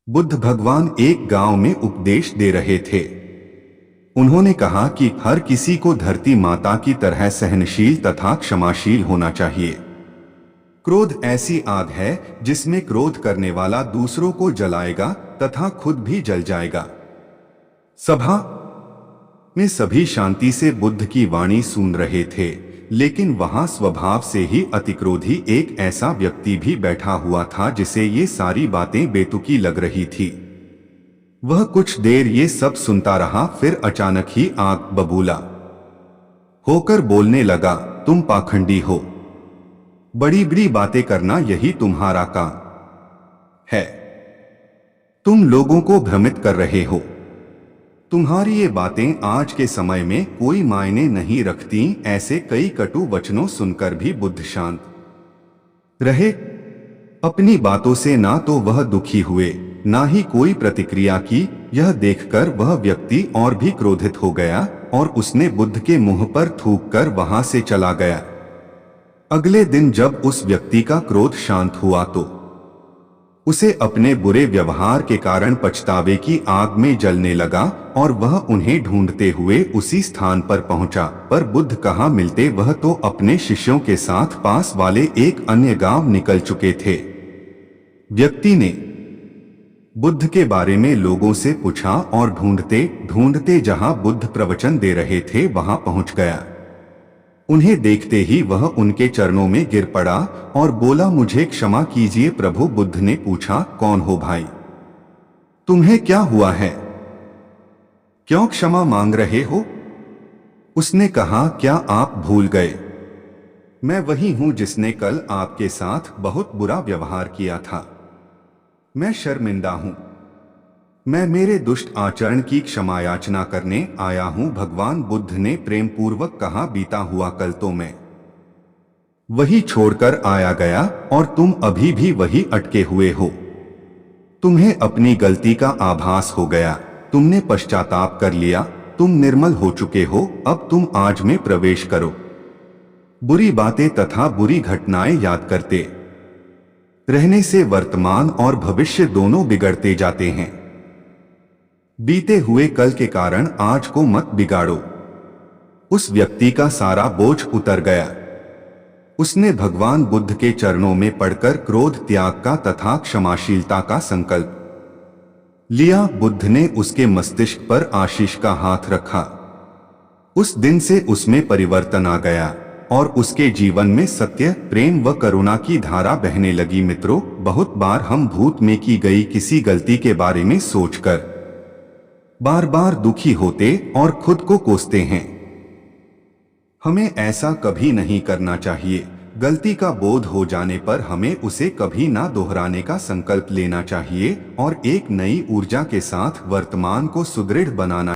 बुद्ध भगवान एक गांव में उपदेश दे रहे थे। उन्होंने कहा कि हर किसी को धरती माता की तरह सहनशील तथा क्षमाशील होना चाहिए। क्रोध ऐसी आग है जिसमें क्रोध करने वाला दूसरों को जलाएगा तथा खुद भी जल जाएगा। सभा में सभी शांति से बुद्ध की वाणी सुन रहे थे, लेकिन वहां स्वभाव से ही अतिक्रोधी एक ऐसा व्यक्ति भी बैठा हुआ था जिसे ये सारी बातें बेतुकी लग रही थी। वह कुछ देर ये सब सुनता रहा, फिर अचानक ही आग बबूला होकर बोलने लगा, तुम पाखंडी हो, बड़ी बड़ी बातें करना यही तुम्हारा काम है, तुम लोगों को भ्रमित कर रहे हो, तुम्हारी ये बातें आज के समय में कोई मायने नहीं रखती। ऐसे कई कटु वचनों सुनकर भी बुद्ध शांत रहे। अपनी बातों से ना तो वह दुखी हुए, ना ही कोई प्रतिक्रिया की। यह देखकर वह व्यक्ति और भी क्रोधित हो गया और उसने बुद्ध के मुंह पर थूककर वहां से चला गया। अगले दिन जब उस व्यक्ति का क्रोध शांत हुआ तो उसे अपने बुरे व्यवहार के कारण पछतावे की आग में जलने लगा और वह उन्हें ढूंढते हुए उसी स्थान पर पहुंचा। पर बुद्ध कहाँ मिलते, वह तो अपने शिष्यों के साथ पास वाले एक अन्य गांव निकल चुके थे। व्यक्ति ने बुद्ध के बारे में लोगों से पूछा और ढूंढते ढूंढते जहां बुद्ध प्रवचन दे रहे थे वहां पहुंच गया। उन्हें देखते ही वह उनके चरणों में गिर पड़ा और बोला, मुझे क्षमा कीजिए प्रभु। बुद्ध ने पूछा, कौन हो भाई, तुम्हें क्या हुआ है, क्यों क्षमा मांग रहे हो? उसने कहा, क्या आप भूल गए, मैं वही हूं जिसने कल आपके साथ बहुत बुरा व्यवहार किया था। मैं शर्मिंदा हूं, मैं मेरे दुष्ट आचरण की क्षमा याचना करने आया हूं। भगवान बुद्ध ने प्रेम पूर्वक कहा, बीता हुआ कल तो मैं वही छोड़कर आया गया और तुम अभी भी वही अटके हुए हो। तुम्हें अपनी गलती का आभास हो गया, तुमने पश्चाताप कर लिया, तुम निर्मल हो चुके हो। अब तुम आज में प्रवेश करो। बुरी बातें तथा बुरी घटनाएं याद करते रहने से वर्तमान और भविष्य दोनों बिगड़ते जाते हैं। बीते हुए कल के कारण आज को मत बिगाड़ो। उस व्यक्ति का सारा बोझ उतर गया। उसने भगवान बुद्ध के चरणों में पड़कर क्रोध त्याग का तथा क्षमाशीलता का संकल्प लिया। बुद्ध ने उसके मस्तिष्क पर आशीष का हाथ रखा। उस दिन से उसमें परिवर्तन आ गया और उसके जीवन में सत्य, प्रेम व करुणा की धारा बहने लगी। मित्रों, बहुत बार हम भूत में की गई किसी गलती के बारे में सोचकर बार बार दुखी होते और खुद को कोसते हैं। हमें ऐसा कभी नहीं करना चाहिए। गलती का बोध हो जाने पर हमें उसे कभी ना दोहराने का संकल्प लेना चाहिए और एक नई ऊर्जा के साथ वर्तमान को सुदृढ़ बनाना